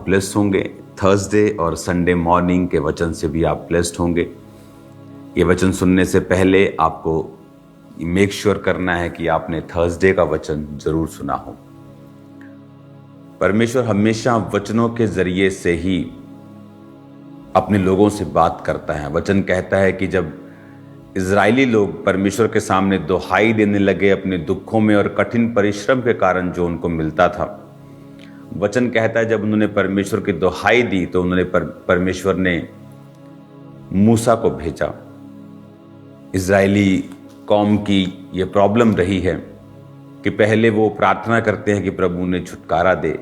आप ब्लेस्ड होंगे। थर्सडे और संडे मॉर्निंग के वचन से भी आप ब्लेस्ड होंगे। ये वचन सुनने से पहले आपको मेक श्योर करना है कि आपने थर्सडे का वचन जरूर सुना हो। परमेश्वर हमेशा वचनों के जरिए से ही अपने लोगों से बात करता है। वचन कहता है कि जब इजरायली लोग परमेश्वर के सामने दुहाई देने लगे अपने दुखों में और कठिन परिश्रम के कारण जो उनको मिलता था, वचन कहता है जब उन्होंने परमेश्वर की दुहाई दी तो उन्होंने परमेश्वर ने मूसा को भेजा। इजरायली कौम की ये प्रॉब्लम रही है कि पहले वो प्रार्थना करते हैं कि प्रभु उन्हें छुटकारा दे,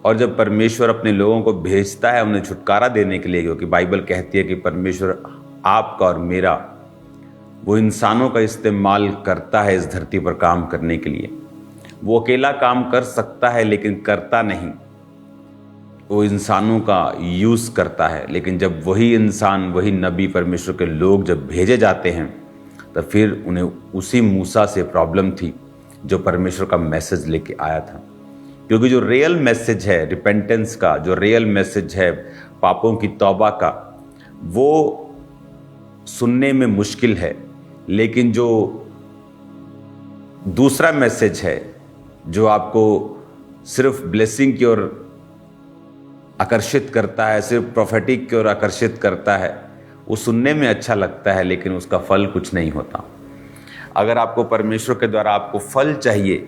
और जब परमेश्वर अपने लोगों को भेजता है उन्हें छुटकारा देने के लिए, क्योंकि बाइबल कहती है कि परमेश्वर आपका और मेरा वो इंसानों का इस्तेमाल करता है इस धरती पर काम करने के लिए। वो अकेला काम कर सकता है लेकिन करता नहीं, वो इंसानों का यूज़ करता है। लेकिन जब वही इंसान, वही नबी, परमेश्वर के लोग जब भेजे जाते हैं तो फिर उन्हें उसी मूसा से प्रॉब्लम थी जो परमेश्वर का मैसेज लेके आया था। क्योंकि जो रियल मैसेज है रिपेंटेंस का, जो रियल मैसेज है पापों की तौबा का, वो सुनने में मुश्किल है। लेकिन जो दूसरा मैसेज है जो आपको सिर्फ ब्लेसिंग की ओर आकर्षित करता है, सिर्फ प्रोफेटिक की ओर आकर्षित करता है, वो सुनने में अच्छा लगता है लेकिन उसका फल कुछ नहीं होता। अगर आपको परमेश्वर के द्वारा आपको फल चाहिए,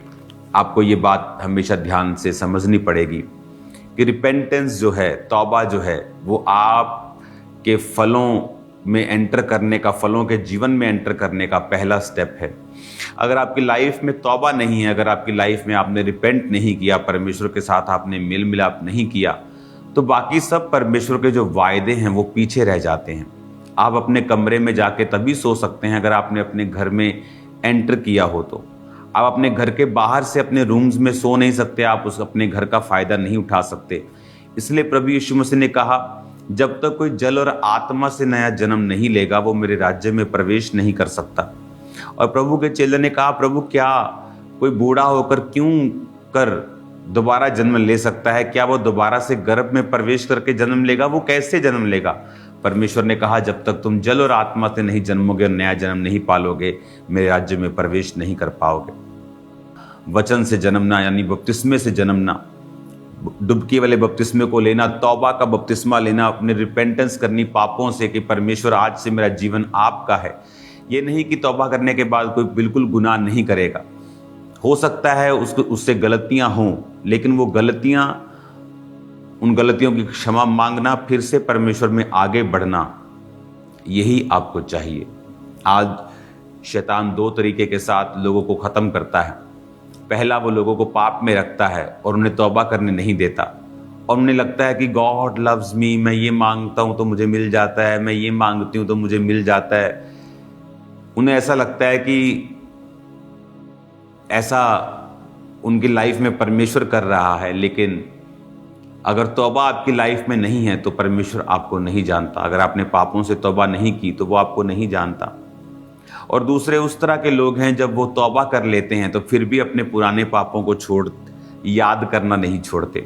आपको ये बात हमेशा ध्यान से समझनी पड़ेगी कि रिपेंटेंस जो है, तौबा जो है, वो आपके फलों में एंटर करने का, फलों के जीवन में एंटर करने का पहला स्टेप है। अगर आपकी लाइफ में तौबा नहीं है, अगर आपकी लाइफ में आपने रिपेंट नहीं किया, परमेश्वर के साथ आपने मेल मिलाप नहीं किया, तो बाकी सब परमेश्वर के जो वायदे हैं वो पीछे रह जाते हैं। आप अपने कमरे में जाके तभी सो सकते हैं अगर आपने अपने घर में एंटर किया हो तो। आप अपने घर के बाहर से अपने रूम्स में सो नहीं सकते, आप उस अपने घर का फायदा नहीं उठा सकते। इसलिए प्रभु यीशु मसीह ने कहा, जब तक कोई जल और आत्मा से नया जन्म नहीं लेगा वो मेरे राज्य में प्रवेश नहीं कर सकता। और प्रभु के चेले ने कहा, प्रभु क्या कोई बूढ़ा होकर क्यों कर दोबारा जन्म ले सकता है? क्या वो दोबारा से गर्भ में प्रवेश करके जन्म लेगा? वो कैसे जन्म लेगा? परमेश्वर ने कहा, जब तक तुम जल और आत्मा से नहीं जन्मोगे और नया जन्म नहीं पालोगे, मेरे राज्य में प्रवेश नहीं कर पाओगे। वचन से जन्मना यानी बपतिस्मे से जन्मना, डुबकी वाले बपतिस्मे को लेना, तौबा का बपतिस्मा लेना, अपने रिपेंटेंस करनी पापों से कि परमेश्वर आज से मेरा जीवन आपका है। ये नहीं कि तौबा करने के बाद कोई बिल्कुल गुनाह नहीं करेगा। हो सकता है उससे गलतियां हों, लेकिन वो गलतियां, उन गलतियों की क्षमा मांगना, फिर से परमेश्वर में आगे बढ़ना, यही आपको चाहिए। आज शैतान दो तरीके के साथ लोगों को ख़त्म करता है। पहला, वो लोगों को पाप में रखता है और उन्हें तौबा करने नहीं देता, और उन्हें लगता है कि गॉड लव्स मी, मैं ये मांगता हूँ तो मुझे मिल जाता है, मैं ये मांगती हूँ तो मुझे मिल जाता है। उन्हें ऐसा लगता है कि ऐसा उनकी लाइफ में परमेश्वर कर रहा है। लेकिन अगर तौबा आपकी लाइफ में नहीं है तो परमेश्वर आपको नहीं जानता। अगर आपने पापों से तौबा नहीं की तो वो आपको नहीं जानता। और दूसरे उस तरह के लोग हैं, जब वो तौबा कर लेते हैं तो फिर भी अपने पुराने पापों को याद करना नहीं छोड़ते।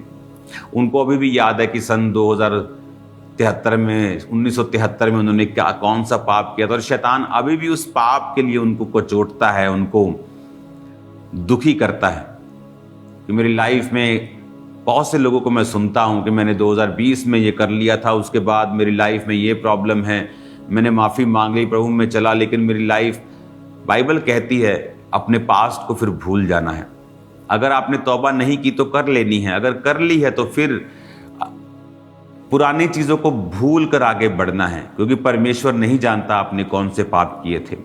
उनको अभी भी याद है कि सन 1973 में उन्होंने कौन सा पाप किया था, और शैतान अभी भी उस पाप के लिए उनको कोचोटता है, उनको दुखी करता है। कि मेरी लाइफ में बहुत से लोगों को मैं सुनता हूं कि मैंने 2020 में ये कर लिया था, उसके बाद मेरी लाइफ में ये प्रॉब्लम है, मैंने माफ़ी मांग ली, प्रभु में चला, लेकिन मेरी लाइफ, बाइबल कहती है अपने पास्ट को फिर भूल जाना है। अगर आपने तौबा नहीं की तो कर लेनी है, अगर कर ली है तो फिर पुरानी चीज़ों को भूल कर आगे बढ़ना है, क्योंकि परमेश्वर नहीं जानता आपने कौन से पाप किए थे।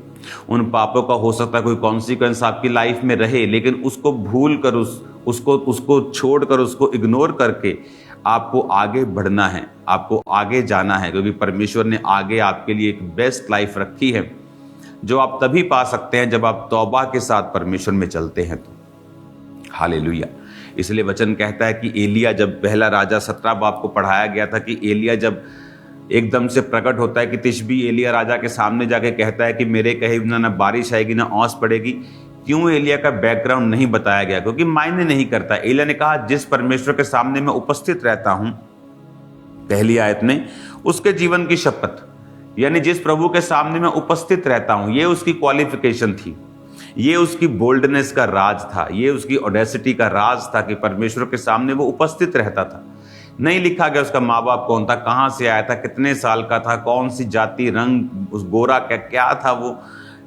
उन पापों का हो सकता है कोई कॉन्सिक्वेंस आपकी लाइफ में रहे, लेकिन उसको भूल कर, उसको छोड़कर, उसको इग्नोर करके आपको आगे बढ़ना है, आपको आगे जाना है, क्योंकि परमेश्वर ने आगे आपके लिए एक बेस्ट लाइफ रखी है जो आप तभी पा सकते हैं जब आप तौबा के साथ परमेश्वर में चलते हैं तो। हालेलुया। इसलिए वचन कहता है कि एलिया, जब पहला राजा 17 बाब को पढ़ाया गया था कि एलिया जब एकदम से प्रकट होता है कि तिशबी एलिया राजा के सामने जाके कहता है कि मेरे कहे बिना ना बारिश आएगी ना ओस पड़ेगी, क्यों एलिया का बैकग्राउंड नहीं बताया गया? क्योंकि मायने नहीं करता। एलिया ने कहा जिस परमेश्वर के सामने मैं उपस्थित रहता हूं, पहली आयत में, उसके जीवन की शपथ, यानी जिस प्रभु के सामने मैं उपस्थित रहता हूं, ये उसकी क्वालिफिकेशन थी, ये उसकी बोल्डनेस का राज था, ये उसकी ऑडेसिटी का राज था कि परमेश्वर के सामने वो उपस्थित रहता था। नहीं लिखा गया उसका माँ बाप कौन था, कहाँ से आया था, कितने साल का था, कौन सी जाति, रंग, उस गोरा क्या था, वो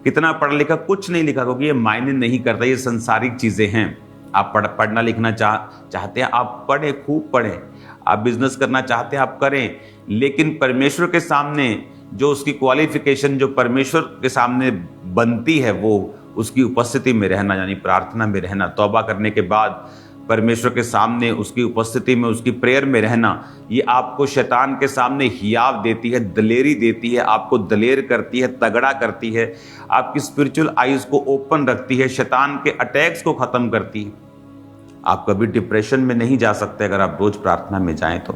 कितना पढ़ा लिखा, कुछ नहीं लिखा, क्योंकि ये मायने नहीं करता। ये संसारिक चीजें हैं। आप पढ़ना लिखना चाहते हैं, आप पढ़ें, खूब पढ़ें। आप बिजनेस करना चाहते हैं, आप करें, लेकिन परमेश्वर के सामने जो उसकी क्वालिफिकेशन जो परमेश्वर के सामने बनती है, वो उसकी उपस्थिति में रहना, यानी प्रार्थना में रहना, तौबा करने के बाद परमेश्वर के सामने उसकी उपस्थिति में, उसकी प्रेयर में रहना, ये आपको शैतान के सामने हियाव देती है, दलेरी देती है, आपको दलेर करती है, तगड़ा करती है, आपकी स्पिरिचुअल आईज को ओपन रखती है, शैतान के अटैक्स को खत्म करती है। आप कभी डिप्रेशन में नहीं जा सकते अगर आप रोज प्रार्थना में जाएं तो।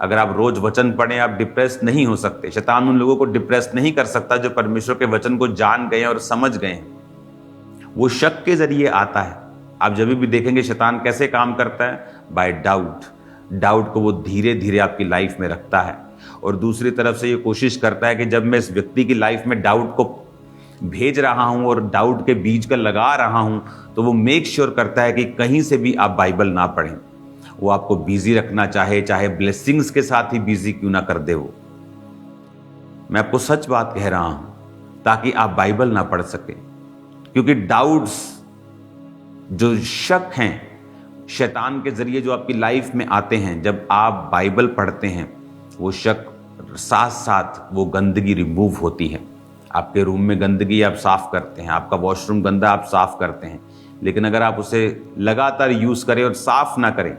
अगर आप रोज वचन पढ़ें, आप डिप्रेस नहीं हो सकते। शैतान उन लोगों को डिप्रेस नहीं कर सकता जो परमेश्वर के वचन को जान गए और समझ गए हैं। वो शक के जरिए आता है। आप जब भी देखेंगे शैतान कैसे काम करता है, बाय डाउट। डाउट को वो धीरे धीरे आपकी लाइफ में रखता है, और दूसरी तरफ से ये कोशिश करता है कि जब मैं इस व्यक्ति की लाइफ में डाउट को भेज रहा हूं और डाउट के बीज का लगा रहा हूं, तो वो मेक श्योर करता है कि कहीं से भी आप बाइबल ना पढ़ें। वो आपको बिजी रखना चाहे ब्लेसिंग्स के साथ ही बिजी क्यों ना कर दे। वो, मैं आपको सच बात कह रहा हूं, ताकि आप बाइबल ना पढ़ सके। क्योंकि डाउट्स, जो शक हैं, शैतान के जरिए जो आपकी लाइफ में आते हैं, जब आप बाइबल पढ़ते हैं, वो शक साथ साथ वो गंदगी रिमूव होती है। आपके रूम में गंदगी आप साफ करते हैं, आपका वॉशरूम गंदा आप साफ करते हैं, लेकिन अगर आप उसे लगातार यूज करें और साफ ना करें,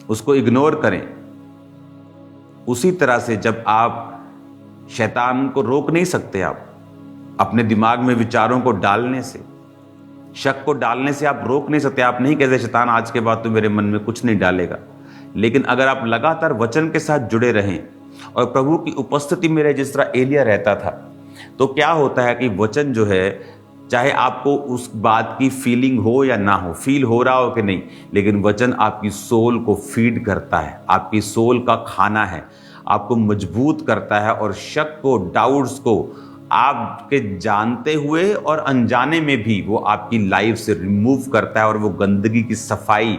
उसको इग्नोर करें, उसी तरह से जब आप शैतान को रोक नहीं सकते, आप अपने दिमाग में विचारों को डालने से, शक को डालने से आप रोक नहीं सकते। आप नहीं कहते शैतान आज के बाद तो मेरे मन में कुछ नहीं डालेगा। लेकिन अगर आप लगातार वचन के साथ जुड़े रहें और प्रभु की उपस्थिति में रहे, जिस तरह एलिया रहता था, तो क्या होता है कि वचन जो है, चाहे आपको उस बात की फीलिंग हो या ना हो, फील हो रहा हो कि नहीं, लेकिन वचन आपकी सोल को फीड करता है, आपकी सोल का खाना है, आपको मजबूत करता है, और शक को, डाउट्स को आपके जानते हुए और अनजाने में भी वो आपकी लाइफ से रिमूव करता है, और वो गंदगी की सफाई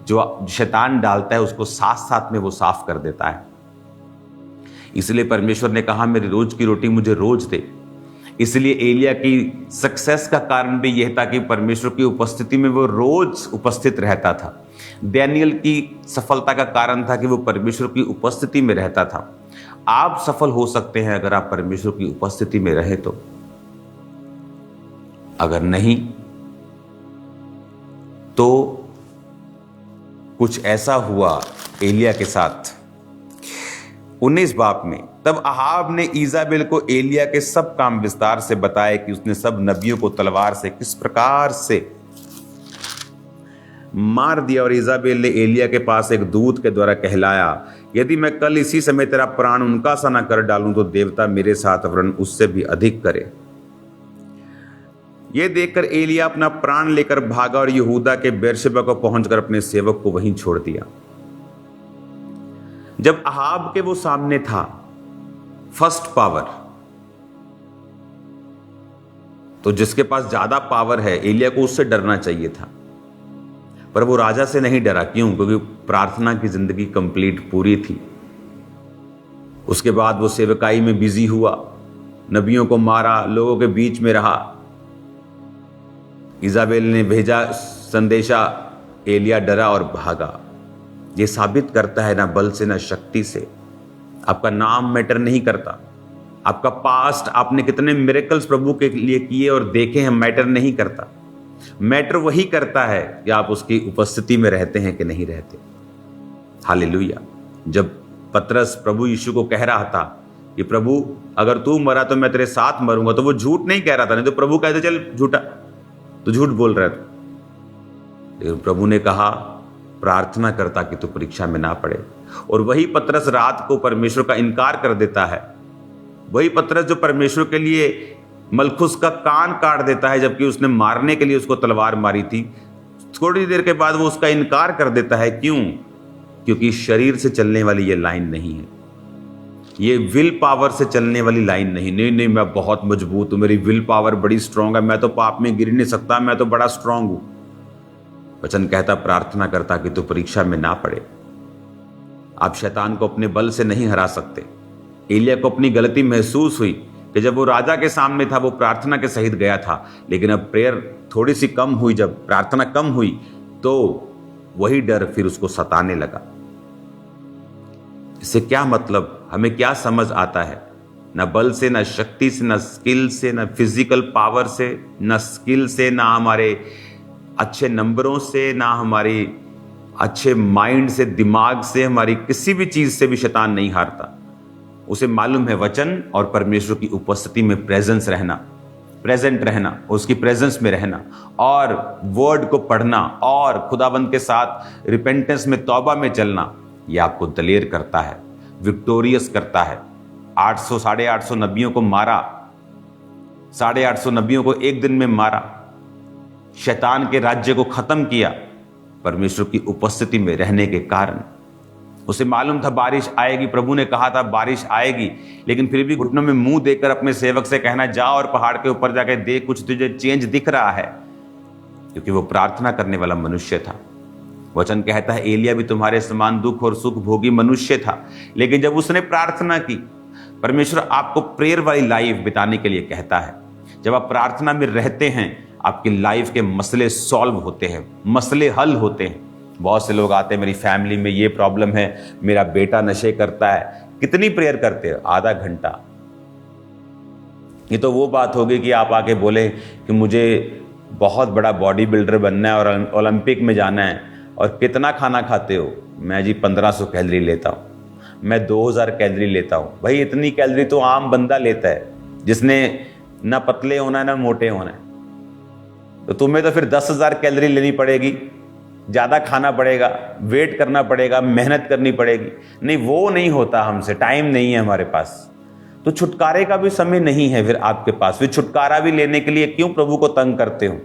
जो शैतान डालता है, उसको साथ साथ में वो साफ कर देता है। इसलिए परमेश्वर ने कहा मेरी रोज की रोटी मुझे रोज दे। इसलिए एलिया की सक्सेस का कारण भी यह था कि परमेश्वर की उपस्थिति में वो रोज उपस्थित रहता था। डैनियल की सफलता का कारण था कि वो परमेश्वर की उपस्थिति में रहता था। आप सफल हो सकते हैं अगर आप परमेश्वर की उपस्थिति में रहे तो। अगर नहीं तो कुछ ऐसा हुआ एलिया के साथ 19 बाप में। तब अहाब ने ईजाबेल को एलिया के सब काम विस्तार से बताए कि उसने सब नबियों को तलवार से किस प्रकार से मार दिया। और ईजाबेल ने एलिया के पास एक दूत के द्वारा कहलाया, यदि मैं कल इसी समय तेरा प्राण उनका सा न कर डालूं तो देवता मेरे साथ वरन उससे भी अधिक करे। यह देखकर एलिया अपना प्राण लेकर भागा और यहूदा के बेरशेबा को पहुंचकर अपने सेवक को वहीं छोड़ दिया। जब अहाब के वो सामने था, फर्स्ट पावर, तो जिसके पास ज्यादा पावर है, एलिया को उससे डरना चाहिए था, पर वो राजा से नहीं डरा। क्यों? क्योंकि प्रार्थना की जिंदगी कंप्लीट पूरी थी। उसके बाद वो सेवकाई में बिजी हुआ, नबियों को मारा, लोगों के बीच में रहा। इजाबेल ने भेजा संदेशा, एलिया डरा और भागा। ये साबित करता है ना बल से ना शक्ति से, आपका नाम मैटर नहीं करता, आपका पास्ट, आपने कितने मिरेकल्स प्रभु के लिए किए और देखे हैं, मैटर नहीं करता। मैटर वही करता है कि आप उसकी उपस्थिति में रहते हैं कि नहीं रहते। हालेलुया। जब पतरस प्रभु यीशु को कह रहा था कि प्रभु अगर तू मरा तो मैं तेरे साथ मरूंगा, तो वो झूठ नहीं कह रहा था। नहीं तो प्रभु कहते चल झूठा, तो झूठ बोल रहा था। लेकिन प्रभु ने कहा प्रार्थना करता कि तू परीक्षा में ना पड़े। और वही पतरस रात को परमेश्वर का इनकार कर देता है। वही पतरस जो परमेश्वर के लिए मलखुस का कान काट देता है, जबकि उसने मारने के लिए उसको तलवार मारी थी। थोड़ी देर के बाद वो उसका इनकार कर देता है। क्यों? क्योंकि शरीर से चलने वाली ये लाइन नहीं है, ये विल पावर से चलने वाली लाइन नहीं। नहीं, मैं बहुत मजबूत हूं, मेरी विल पावर बड़ी स्ट्रांग है, मैं तो पाप में गिर नहीं सकता, मैं तो बड़ा स्ट्रांग हूं। वचन कहता, प्रार्थना करता कि तू परीक्षा में ना पड़े। आप शैतान को अपने बल से नहीं हरा सकते। एलिया को अपनी गलती महसूस हुई कि जब वो राजा के सामने था वो प्रार्थना के सहित गया था, लेकिन अब प्रेयर थोड़ी सी कम हुई, जब प्रार्थना कम हुई तो वही डर फिर उसको सताने लगा। इससे क्या मतलब, हमें क्या समझ आता है? ना बल से, ना शक्ति से, ना स्किल से, ना फिजिकल पावर से, ना स्किल से, ना हमारे अच्छे नंबरों से, ना हमारी अच्छे माइंड से, दिमाग से, हमारी किसी भी चीज से भी शैतान नहीं हारता। उसे मालूम है वचन और परमेश्वर की उपस्थिति में प्रेजेंस रहना, प्रेजेंट रहना, उसकी प्रेजेंस में रहना और वर्ड को पढ़ना और खुदाबंद के साथ रिपेंटेंस में, तौबा में चलना, यह आपको दलेर करता है, विक्टोरियस करता है। 800-850 नबियों को मारा, 850 नबियों को एक दिन में मारा, शैतान के राज्य को खत्म किया परमेश्वर की उपस्थिति में रहने के कारण। उसे मालूम था बारिश आएगी, प्रभु ने कहा था बारिश आएगी, लेकिन फिर भी घुटनों में मुंह देकर अपने सेवक से कहना, जा और पहाड़ के ऊपर जाकर देख, कुछ तुझे चेंज दिख रहा है, क्योंकि वो प्रार्थना करने वाला मनुष्य था। वचन कहता है एलिया भी तुम्हारे समान दुख और सुख भोगी मनुष्य था, लेकिन जब उसने प्रार्थना की, परमेश्वर आपको प्रेयर वाली लाइफ बिताने के लिए कहता है। जब आप प्रार्थना में रहते हैं, आपकी लाइफ के मसले सॉल्व होते हैं, मसले हल होते हैं। बहुत से लोग आते हैं, मेरी फैमिली में ये प्रॉब्लम है, मेरा बेटा नशे करता है। कितनी प्रेयर करते हो? आधा घंटा। ये तो वो बात होगी कि आप आके बोले कि मुझे बहुत बड़ा बॉडी बिल्डर बनना है और ओलंपिक में जाना है, और कितना खाना खाते हो? मैं जी 1500 कैलोरी लेता हूँ, मैं 2000 कैलोरी लेता हूँ। भाई इतनी कैलोरी तो आम बंदा लेता है, जिसने ना पतले होना है ना मोटे होना है। तो तुम्हें तो फिर 10,000 कैलोरी लेनी पड़ेगी, ज़्यादा खाना पड़ेगा, वेट करना पड़ेगा, मेहनत करनी पड़ेगी। नहीं, वो नहीं होता हमसे, टाइम नहीं है हमारे पास। तो छुटकारे का भी समय नहीं है फिर आपके पास। फिर छुटकारा भी लेने के लिए क्यों प्रभु को तंग करते हो?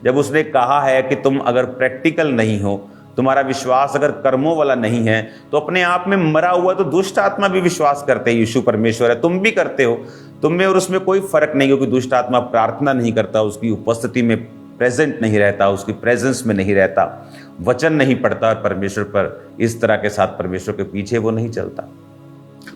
जब उसने कहा है कि तुम अगर प्रैक्टिकल नहीं हो, तुम्हारा विश्वास अगर कर्मों वाला नहीं है, तो अपने आप में मरा हुआ, तो दुष्ट आत्मा भी विश्वास करते हैं यीशु परमेश्वर है, तुम भी करते हो, तुम में और उसमें कोई फर्क नहीं, क्योंकि दुष्ट आत्मा प्रार्थना नहीं करता, उसकी उपस्थिति में प्रेजेंट नहीं रहता, उसकी प्रेजेंस में नहीं रहता, वचन नहीं पढ़ता और परमेश्वर पर इस तरह के साथ परमेश्वर के पीछे वो नहीं चलता।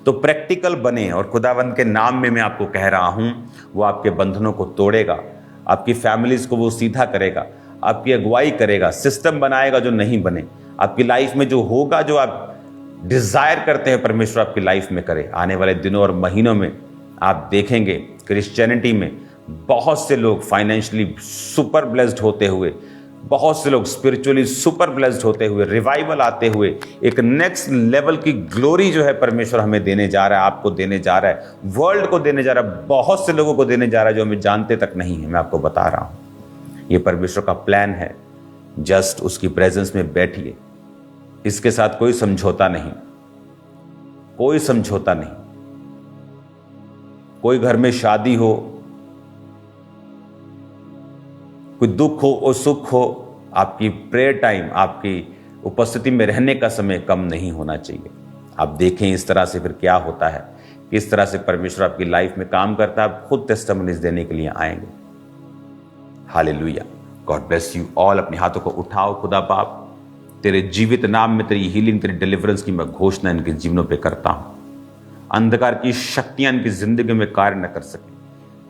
तो प्रैक्टिकल बने, और खुदावंद के नाम में मैं आपको कह रहा हूं, वो आपके बंधनों को तोड़ेगा, आपकी फैमिलीज को वो सीधा करेगा, आपकी अगुवाई करेगा, सिस्टम बनाएगा जो नहीं बने, आपकी लाइफ में जो होगा, जो आप डिजायर करते हैं परमेश्वर आपकी लाइफ में करे। आने वाले दिनों और महीनों में आप देखेंगे क्रिश्चियनिटी में बहुत से लोग फाइनेंशियली सुपर ब्लेस्ड होते हुए, बहुत से लोग स्पिरिचुअली सुपर ब्लेस्ड होते हुए, रिवाइवल आते हुए, एक नेक्स्ट लेवल की ग्लोरी जो है परमेश्वर हमें देने जा रहा है, आपको देने जा रहा है, वर्ल्ड को देने जा रहा है, बहुत से लोगों को देने जा रहा है जो हमें जानते तक नहीं है। मैं आपको बता रहा हूं, ये परमेश्वर का प्लान है। जस्ट उसकी प्रेजेंस में बैठिए, इसके साथ कोई समझौता नहीं, कोई समझौता नहीं। कोई घर में शादी हो, कोई दुख हो और सुख हो, आपकी प्रेयर टाइम, आपकी उपस्थिति में रहने का समय कम नहीं होना चाहिए। आप देखें इस तरह से फिर क्या होता है, किस तरह से परमेश्वर आपकी लाइफ में काम करता है। आप खुद टेस्टिमनीज देने के लिए आएंगे। Hallelujah, God bless you all. अपने हाथों को उठाओ। खुदा बाप, तेरे जीवित नाम में तेरी हीलिंग, तेरी डिलीवरेंस की मैं घोषणा इनके जीवनों पे करता हूं। अंधकार की शक्तियां इनकी जिंदगी में कार्य न कर सके।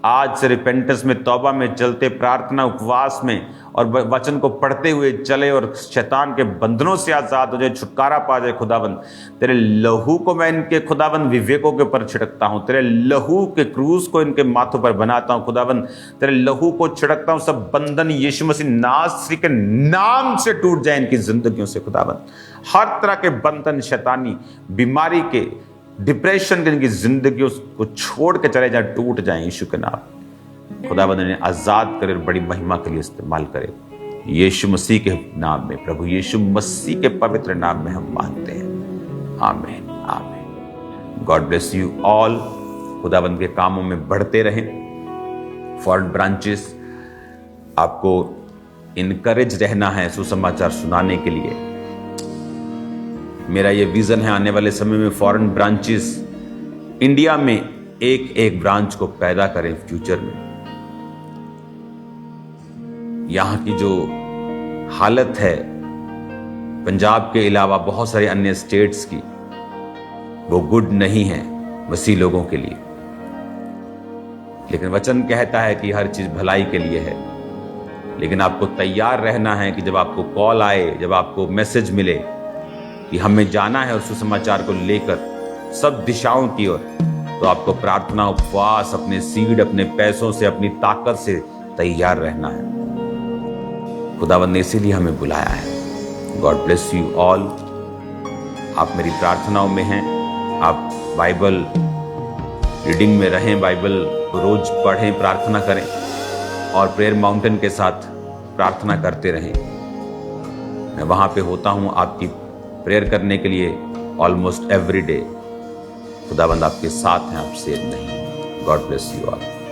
आज से रिपेंटेंस में, तौबा में चलते, प्रार्थना उपवास में और वचन को पढ़ते हुए चले और शैतान के बंधनों से आजाद हो जाए, छुटकारा पा जाए। खुदाबंद, तेरे लहू को मैं इनके खुदाबंद विवेकों के ऊपर छिड़कता हूं, तेरे लहू के क्रूस को इनके माथों पर बनाता हूं। खुदाबंद, तेरे लहू को छिड़कता हूं। सब बंधन यीशु मसीह नासरी के नाम से टूट जाए इनकी जिंदगियों से। खुदाबंद, हर तरह के बंधन, शैतानी बीमारी के, डिप्रेशन के इनकी जिंदगियों को छोड़ के चले जाए, टूट जाए यीशु के नाम। खुदाबंद ने आजाद करे और बड़ी महिमा के लिए इस्तेमाल करे यीशु मसीह के नाम में, प्रभु यीशु मसीह के पवित्र नाम में हम मांगते हैं। आमीन, आमीन। God bless you all. खुदाबंद के कामों में बढ़ते रहें, फॉरेन ब्रांचेस, आपको इनकरेज रहना है सुसमाचार सुनाने के लिए। मेरा ये विजन है आने वाले समय में फॉरेन ब्रांचेस इंडिया में एक एक ब्रांच को पैदा करें फ्यूचर में। यहां की जो हालत है पंजाब के अलावा बहुत सारे अन्य स्टेट्स की, वो गुड नहीं है वसी लोगों के लिए। लेकिन वचन कहता है कि हर चीज भलाई के लिए है। लेकिन आपको तैयार रहना है कि जब आपको कॉल आए, जब आपको मैसेज मिले कि हमें जाना है और सुसमाचार को लेकर सब दिशाओं की ओर, तो आपको प्रार्थना, उपवास, अपने सीड, अपने पैसों से, अपनी ताकत से तैयार रहना है। खुदावंद ने इसीलिए हमें बुलाया है। God bless you all. आप मेरी प्रार्थनाओं में हैं। आप बाइबल रीडिंग में रहें, बाइबल को रोज पढ़ें, प्रार्थना करें और प्रेयर माउंटेन के साथ प्रार्थना करते रहें। मैं वहाँ पे होता हूँ आपकी प्रेयर करने के लिए ऑलमोस्ट एवरी डे। खुदाबंद आपके साथ हैं, आप सेव नहीं। God bless you all.